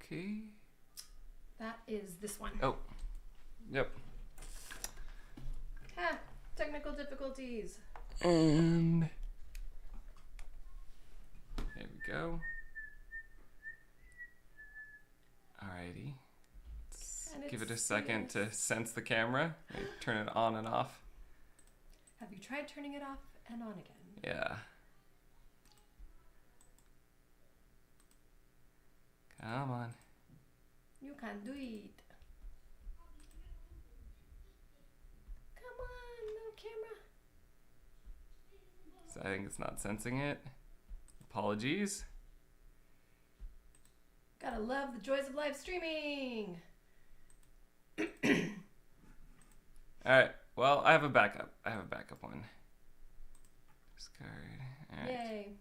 Okay. That is this one. Oh. Yep. Technical difficulties. And there we go. Alrighty. Let's give it a second to sense the camera. Maybe turn it on and off. Have you tried turning it off and on again? Yeah. Come on. You can do it. Come on, little camera. So I think it's not sensing it. Apologies. Gotta love the joys of live streaming. Alright. Well, I have a backup. one. Discard. Alright. Yay.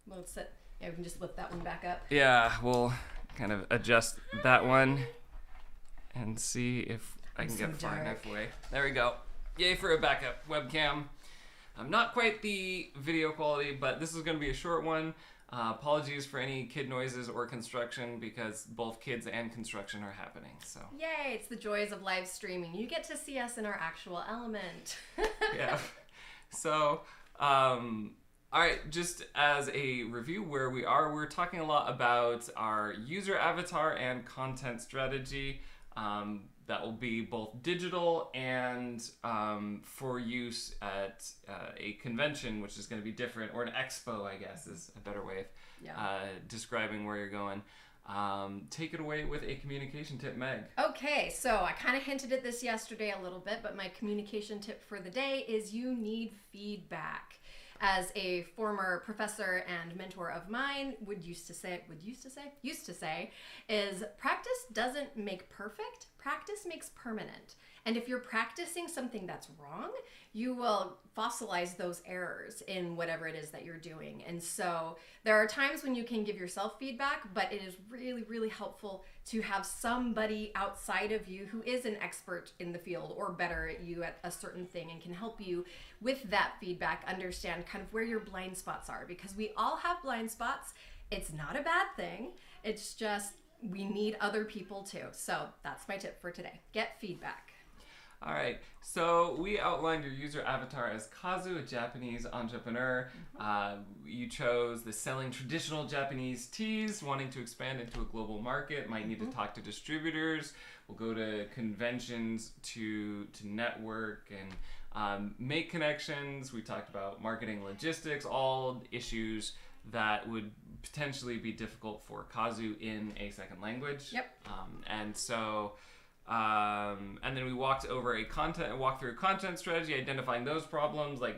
Well, it's set. Yeah, we can just lift that one back up. Yeah, we'll kind of adjust that one and see if I can get far enough away. There we go. Yay for a backup webcam. Not quite the video quality, but this is going to be a short one. Apologies for any kid noises or construction because both kids and construction are happening. So yay, it's the joys of live streaming. You get to see us in our actual element. yeah. So, all right, just as a review where we are, we're talking a lot about our user avatar and content strategy. That will be both digital and for use at a convention, which is going to be different, or an expo, I guess, is a better way of describing where you're going. Take it away with a communication tip, Meg. Okay, so I kind of hinted at this yesterday a little bit, but my communication tip for the day is you need feedback. As a former professor and mentor of mine used to say, is practice doesn't make perfect, practice makes permanent. And if you're practicing something that's wrong, you will fossilize those errors in whatever it is that you're doing. And so there are times when you can give yourself feedback, but it is really, really helpful to have somebody outside of you who is an expert in the field or better at you at a certain thing and can help you with that feedback understand kind of where your blind spots are, because we all have blind spots. It's not a bad thing. It's just we need other people too. So that's my tip for today. Get feedback. All right, so we outlined your user avatar as Kazu, a Japanese entrepreneur. You chose the selling traditional Japanese teas, wanting to expand into a global market, might need to talk to distributors. We'll go to conventions to network and make connections. We talked about marketing, logistics, all issues that would potentially be difficult for Kazu in a second language. Yep. And then we walked through a content strategy, identifying those problems, like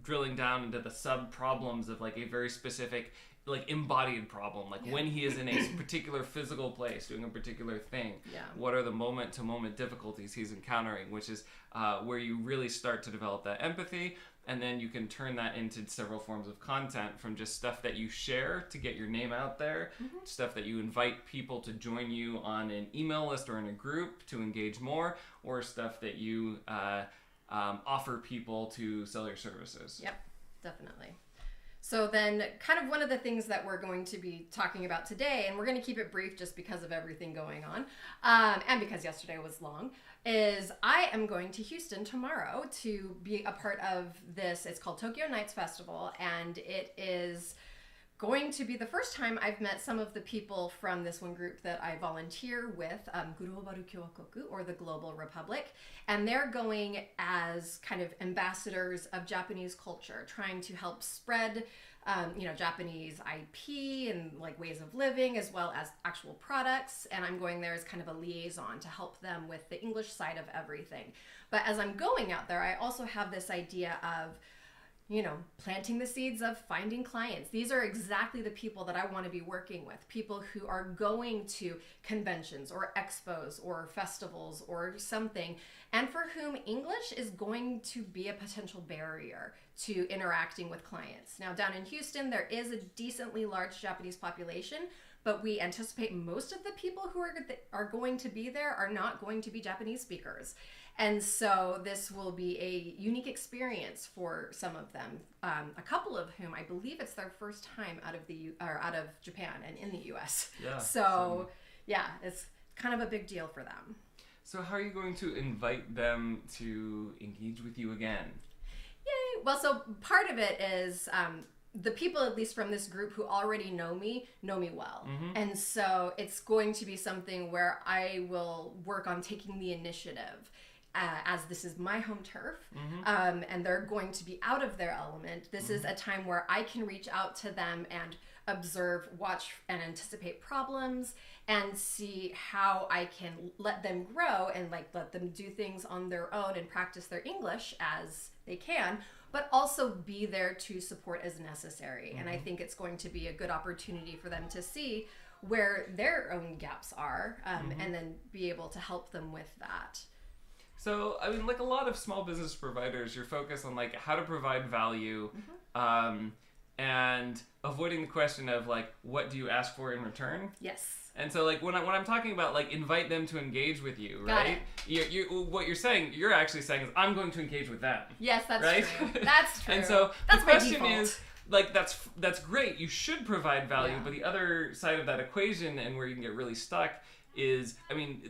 drilling down into the sub problems of like a very specific, like embodied problem, like when he is in a particular physical place doing a particular thing. What are the moment to moment difficulties he's encountering, which is where you really start to develop that empathy. And then you can turn that into several forms of content, from just stuff that you share to get your name out there, stuff that you invite people to join you on an email list or in a group to engage more, or stuff that you offer people to sell your services. Yep, definitely. So then kind of one of the things that we're going to be talking about today, and we're going to keep it brief just because of everything going on, and because yesterday was long, is I am going to Houston tomorrow to be a part of this. It's called Tokyo Nights Festival, and it is going to be the first time I've met some of the people from this one group that I volunteer with, Global Kyokoku, or the Global Republic, and they're going as kind of ambassadors of Japanese culture, trying to help spread Japanese IP and like ways of living, as well as actual products. And I'm going there as kind of a liaison to help them with the English side of everything. But as I'm going out there, I also have this idea of planting the seeds of finding clients. These are exactly the people that I want to be working with. People who are going to conventions or expos or festivals or something, and for whom English is going to be a potential barrier to interacting with clients. Now, down in Houston, there is a decently large Japanese population, but we anticipate most of the people who are going to be there are not going to be Japanese speakers. And so this will be a unique experience for some of them, a couple of whom I believe it's their first time out of Japan and in the US. Yeah. So yeah, it's kind of a big deal for them. So how are you going to invite them to engage with you again? Yay! Well, so part of it is the people, at least from this group, who already know me well. And so it's going to be something where I will work on taking the initiative. As this is my home turf, and they're going to be out of their element. This is a time where I can reach out to them and observe, watch, and anticipate problems and see how I can let them grow and like let them do things on their own and practice their English as they can, but also be there to support as necessary. And I think it's going to be a good opportunity for them to see where their own gaps are, and then be able to help them with that. So, I mean, like a lot of small business providers, you're focused on like how to provide value, and avoiding the question of like, what do you ask for in return? Yes. And so, like when I'm talking about like invite them to engage with you, right? You what you're actually saying is I'm going to engage with them. Yes, that's right? true. That's true. And so that's the question my default. is like that's great. You should provide value, but the other side of that equation and where you can get really stuck is, I mean,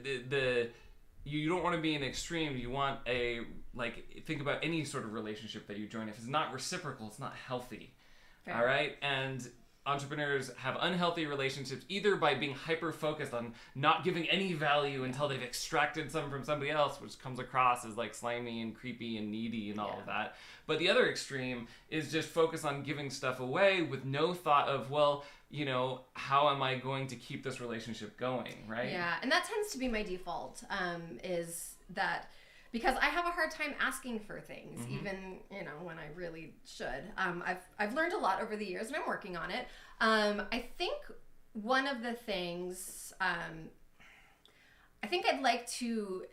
you don't want to be an extreme. You want think about any sort of relationship that you join. If it's not reciprocal, it's not healthy. Fair. All right? And entrepreneurs have unhealthy relationships either by being hyper-focused on not giving any value until they've extracted some from somebody else, which comes across as like slimy and creepy and needy and all of that. But the other extreme is just focus on giving stuff away with no thought of, well, you know, how am I going to keep this relationship going, right? Yeah, and that tends to be my default, is that because I have a hard time asking for things, even, you know, when I really should. I've learned a lot over the years, and I'm working on it. I think one of the things, I think I'd like to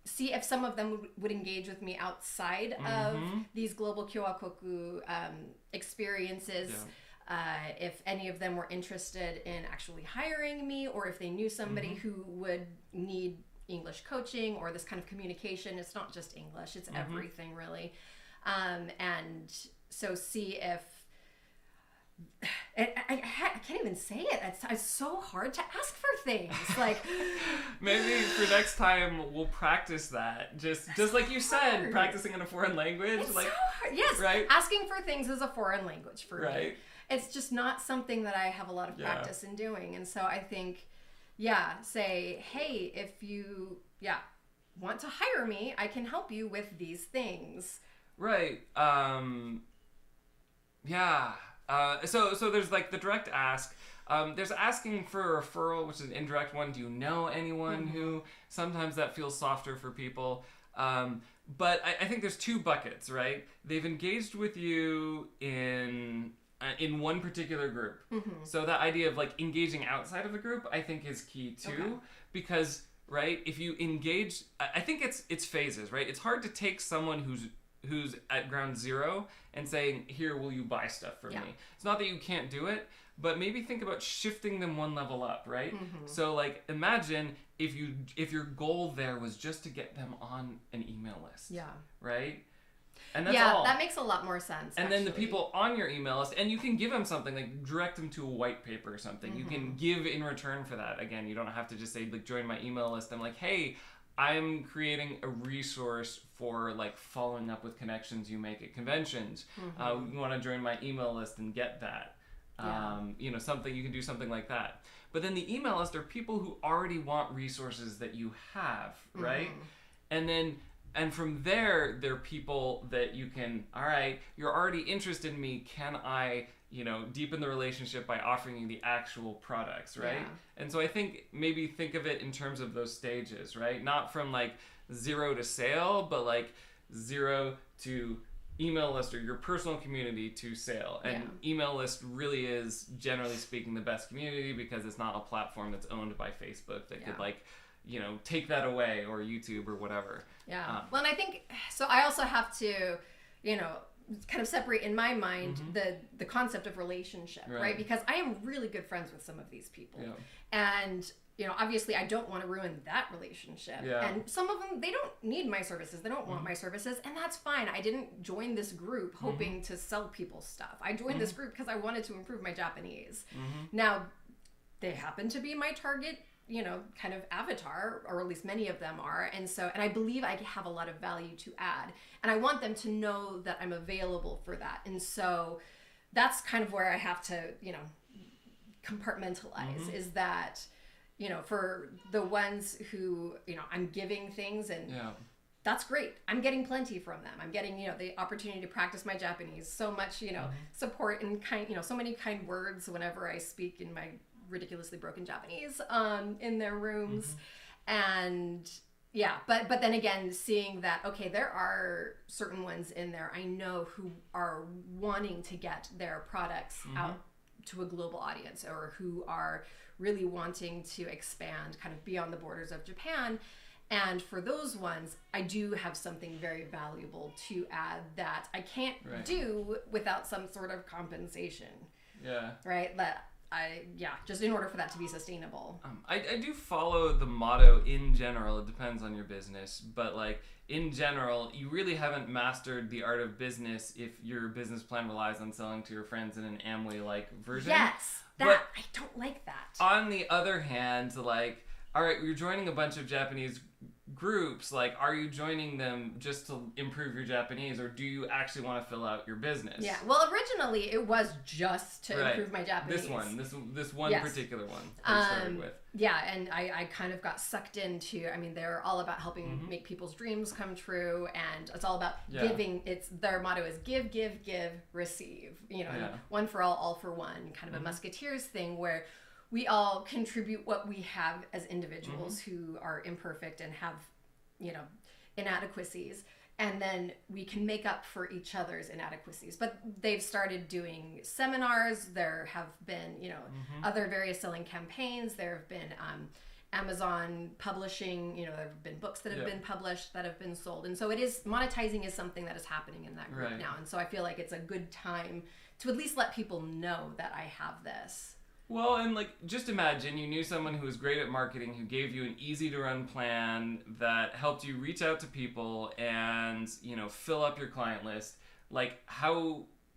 see if some of them would engage with me outside of these global Kyowakoku experiences. Yeah. If any of them were interested in actually hiring me, or if they knew somebody who would need English coaching or this kind of communication. It's not just English, it's everything really. And so see if I can't even say it. It's so hard to ask for things. Like maybe for next time we'll practice that. Just like you said, practicing in a foreign language. It's like so hard. Yes, right? Asking for things is a foreign language for me. It's just not something that I have a lot of practice in doing. And so I think, say, hey, if you want to hire me, I can help you with these things. Right. So there's like the direct ask. There's asking for a referral, which is an indirect one. Do you know anyone who? Sometimes that feels softer for people. But I think there's two buckets, right? They've engaged with you in one particular group. So that idea of like engaging outside of the group, I think is key too, because right, if you engage, I think it's phases, right? It's hard to take someone who's at ground zero and saying, here, will you buy stuff from me? It's not that you can't do it, but maybe think about shifting them one level up, right? So like imagine if your goal there was just to get them on an email list. Right? And that's all. That makes a lot more sense. And then the people on your email list, and you can give them something, like direct them to a white paper or something. You can give in return for that. Again, you don't have to just say, like, join my email list. I'm like, hey, I'm creating a resource for like following up with connections you make at conventions. You want to join my email list and get that. You know, something, you can do something like that. But then the email list are people who already want resources that you have, right? And from there, they're people that you can, all right, you're already interested in me. Can I, you know, deepen the relationship by offering you the actual products, right? And so I think maybe think of it in terms of those stages, right? Not from like 0 to sale, but like 0 to email list or your personal community to sale. And email list really is, generally speaking, the best community because it's not a platform that's owned by Facebook that could like, you know, take that away, or YouTube or whatever. Well, and I think, so I also have to, you know, kind of separate in my mind the concept of relationship, right? Because I am really good friends with some of these people. And, you know, obviously I don't want to ruin that relationship. And some of them, they don't need my services. They don't want my services. And that's fine. I didn't join this group hoping to sell people stuff. I joined this group because I wanted to improve my Japanese. Now, they happen to be my target, kind of avatar, or at least many of them are. And I believe I have a lot of value to add, and I want them to know that I'm available for that. And so that's kind of where I have to, compartmentalize, is that, for the ones who, I'm giving things, and that's great. I'm getting plenty from them. I'm getting, the opportunity to practice my Japanese, so much, support and so many kind words whenever I speak in my ridiculously broken Japanese in their rooms. And but then again, seeing that, okay, there are certain ones in there I know who are wanting to get their products out to a global audience, or who are really wanting to expand kind of beyond the borders of Japan. And for those ones, I do have something very valuable to add that I can't do without some sort of compensation. Yeah. Right? That just in order for that to be sustainable. I do follow the motto in general. It depends on your business, but like in general, you really haven't mastered the art of business if your business plan relies on selling to your friends in an Amway-like version. Yes, I don't like that. On the other hand, like, all right, you're joining a bunch of Japanese groups. Like, are you joining them just to improve your Japanese, or do you actually want to fill out your business? Yeah, well, originally it was just to improve my Japanese. This one particular one I started with. Yeah, and I kind of got sucked into, they're all about helping make people's dreams come true, and it's all about giving. Their motto is give, give, give, receive. And one for all for one, kind of a Musketeers thing, where we all contribute what we have as individuals who are imperfect and have, inadequacies. And then we can make up for each other's inadequacies. But they've started doing seminars. There have been, other various selling campaigns. There have been Amazon publishing. There have been books that have been published that have been sold. And so monetizing is something that is happening in that group now. And so I feel like it's a good time to at least let people know that I have this. Well, and like, just imagine you knew someone who was great at marketing, who gave you an easy to run plan that helped you reach out to people and, fill up your client list. Like,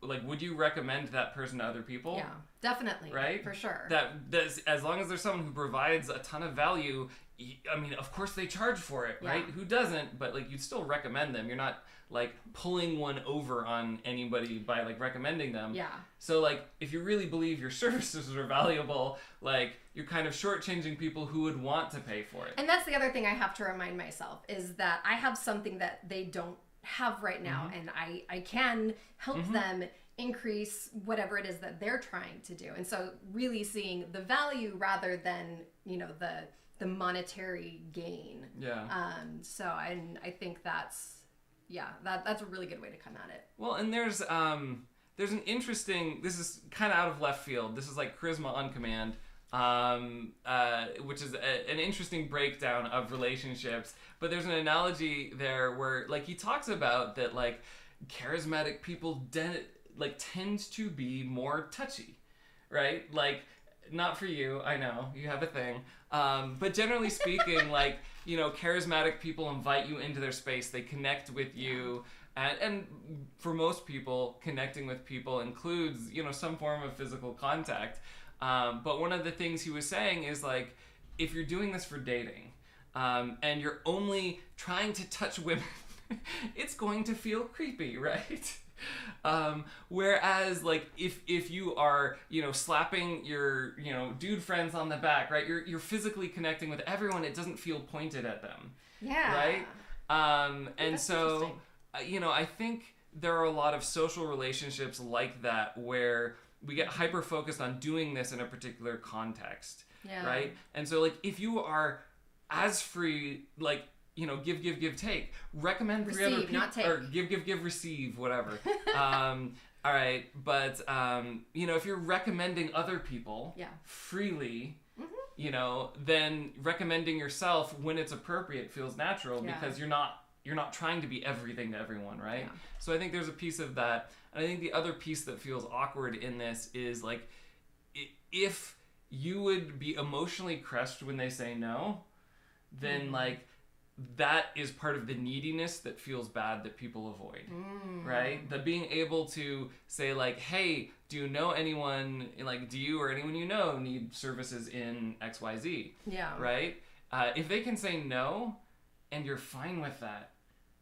would you recommend that person to other people? Yeah, definitely. Right? For sure. That's, as long as there's someone who provides a ton of value, of course they charge for it, right? Who doesn't? But like, you'd still recommend them. You're not like pulling one over on anybody by like recommending them. Yeah. So like, if you really believe your services are valuable, like, you're kind of shortchanging people who would want to pay for it. And that's the other thing I have to remind myself, is that I have something that they don't have right now, and I can help them increase whatever it is that they're trying to do. And so really seeing the value rather than, the monetary gain. Yeah. So I think that's a really good way to come at it. Well, and there's an interesting, this is kind of out of left field. This is like Charisma on Command, which is an interesting breakdown of relationships. But there's an analogy there where like he talks about that like charismatic people tend to be more touchy, right? Like, not for you, I know, you have a thing. But generally speaking, like, charismatic people invite you into their space. They connect with you. And for most people, connecting with people includes, some form of physical contact. But one of the things he was saying is like, if you're doing this for dating, and you're only trying to touch women, it's going to feel creepy, right? Whereas like if you are, slapping your, dude friends on the back, right? You're physically connecting with everyone. It doesn't feel pointed at them. Yeah. Right? And so, I think there are a lot of social relationships like that where we get hyper focused on doing this in a particular context. Yeah. Right? And so like, if you are as free, like, give, take. Recommend receive, 3 other people. Not take. Or give, receive, whatever. All right. But, if you're recommending other people freely, then recommending yourself when it's appropriate feels natural because you're not trying to be everything to everyone, right? Yeah. So I think there's a piece of that. And I think the other piece that feels awkward in this is like, if you would be emotionally crushed when they say no, then like, that is part of the neediness that feels bad that people avoid, right? The being able to say like, hey, do you know anyone, like, do you or anyone you know need services in XYZ? Yeah. Right? If they can say no and you're fine with that,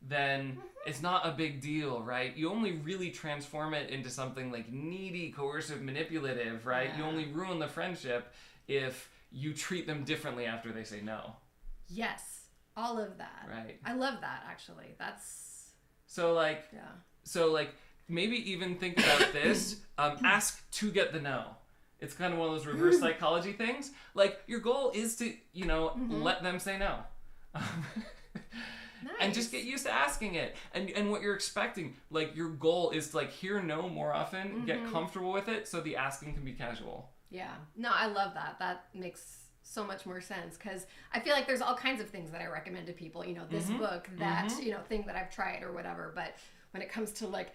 then it's not a big deal, right? You only really transform it into something like needy, coercive, manipulative, right? Yeah. You only ruin the friendship if you treat them differently after they say no. Yes. All of that. Right. I love that, actually. That's... So, like, Yeah. maybe even think about this. Ask to get the no. It's kind of one of those reverse psychology things. Like, your goal is to, let them say no. Nice. And just get used to asking it. And what you're expecting, like, your goal is to, like, hear no more often, get comfortable with it, so the asking can be casual. Yeah. No, I love that. That makes so much more sense, because I feel like there's all kinds of things that I recommend to people, this book, that, thing that I've tried or whatever. But when it comes to like,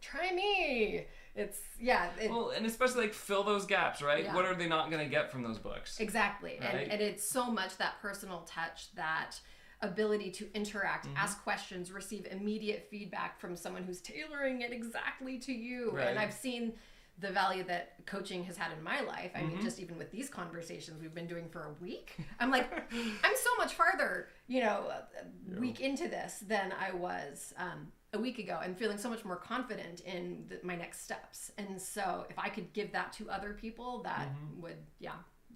try me, it's, well, and especially like fill those gaps, right? Yeah. What are they not going to get from those books? Exactly. Right? And it's so much that personal touch, that ability to interact, ask questions, receive immediate feedback from someone who's tailoring it exactly to you. Right. And I've seen the value that coaching has had in my life. I mean, just even with these conversations we've been doing for a week, I'm like, I'm so much farther, a week into this than I was a week ago, and feeling so much more confident in my next steps. And so if I could give that to other people, that would,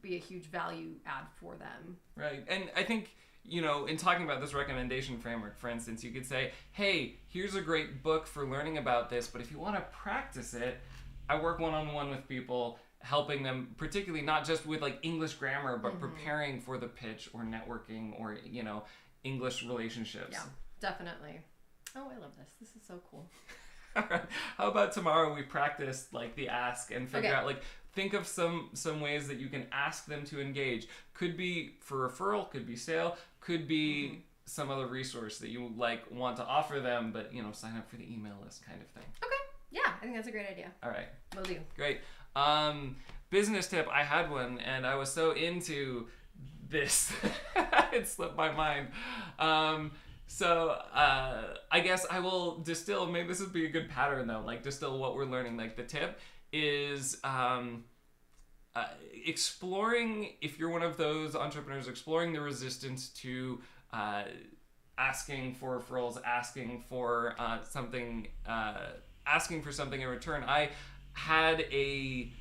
be a huge value add for them. Right. And I think, in talking about this recommendation framework, for instance, you could say, hey, here's a great book for learning about this, but if you want to practice it, I work one-on-one with people, helping them, particularly not just with like English grammar, but preparing for the pitch or networking or, English relationships. Yeah, definitely. Oh, I love this. This is so cool. All right. How about tomorrow we practice like the ask and figure out, like, think of some ways that you can ask them to engage. Could be for referral, could be sale, could be some other resource that you like want to offer them, but sign up for the email list kind of thing. Okay. Yeah, I think that's a great idea. All right. Will do. Great. Business tip, I had one, and I was so into this, it slipped my mind. So I guess I will distill, maybe this would be a good pattern though, like distill what we're learning. Like the tip is exploring, if you're one of those entrepreneurs, exploring the resistance to asking for referrals, asking for something in return. I had a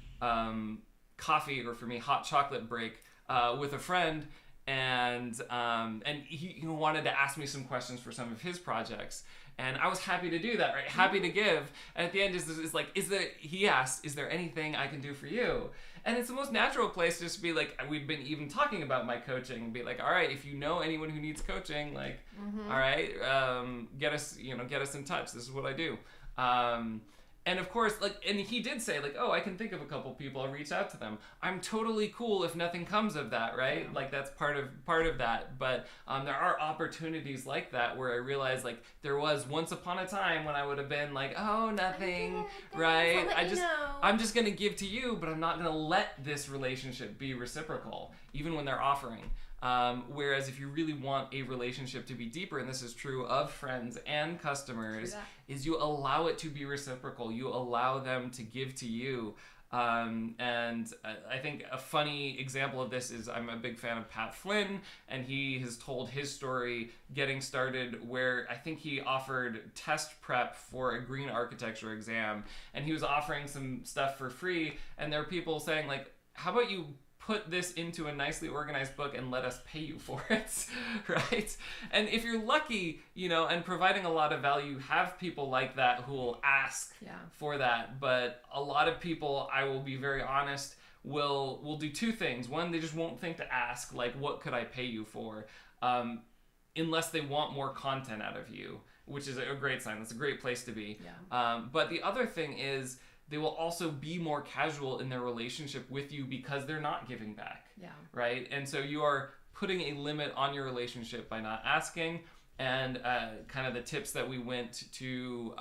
coffee, or for me, hot chocolate break with a friend, and he wanted to ask me some questions for some of his projects, and I was happy to do that, right? Happy to give. And at the end he asked, is there anything I can do for you? And it's the most natural place just to be like, we've been even talking about my coaching, and be like, all right, if you know anyone who needs coaching, like, all right, get us in touch. This is what I do. And of course, and he did say, like, oh, I can think of a couple people, I'll reach out to them. I'm totally cool if nothing comes of that, right? Yeah. Like, that's part of that. But there are opportunities like that where I realized, like, there was once upon a time when I would have been like, oh, nothing, right? I'm just gonna give to you, but I'm not gonna let this relationship be reciprocal, even when they're offering. Whereas if you really want a relationship to be deeper, and this is true of friends and customers, is you allow it to be reciprocal. You allow them to give to you. And I think a funny example of this is, I'm a big fan of Pat Flynn, and he has told his story getting started where I think he offered test prep for a green architecture exam, and he was offering some stuff for free, and there were people saying, like, how about you put this into a nicely organized book and let us pay you for it, right? And if you're lucky, and providing a lot of value, have people like that who will ask for that. But a lot of people, I will be very honest, will do two things. One, they just won't think to ask, like, what could I pay you for? Unless they want more content out of you, which is a great sign. That's a great place to be. Yeah. But the other thing is, they will also be more casual in their relationship with you because they're not giving back. Yeah. Right? And so you are putting a limit on your relationship by not asking. And kind of the tips that we went to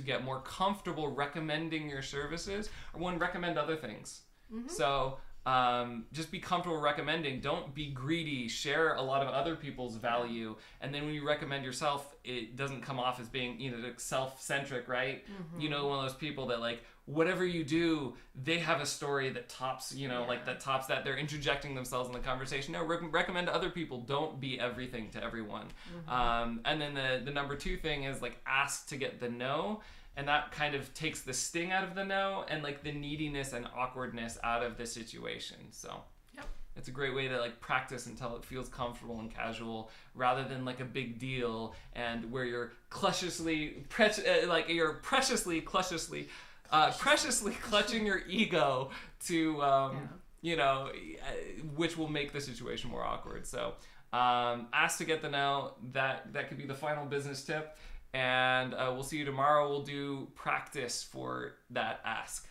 get more comfortable recommending your services, or one, recommend other things. So Just be comfortable recommending. Don't be greedy. Share a lot of other people's value, and then when you recommend yourself, it doesn't come off as being, like self-centric, right? One of those people that like whatever you do, they have a story that tops, like that tops that. They're interjecting themselves in the conversation. No, recommend to other people. Don't be everything to everyone. And then the number 2 thing is like ask to get the no. And that kind of takes the sting out of the no and like the neediness and awkwardness out of the situation. So it's a great way to like practice until it feels comfortable and casual, rather than like a big deal and where you're preciously clutching your ego to which will make the situation more awkward. So ask to get the no. That could be the final business tip. And we'll see you tomorrow. We'll do practice for that ask.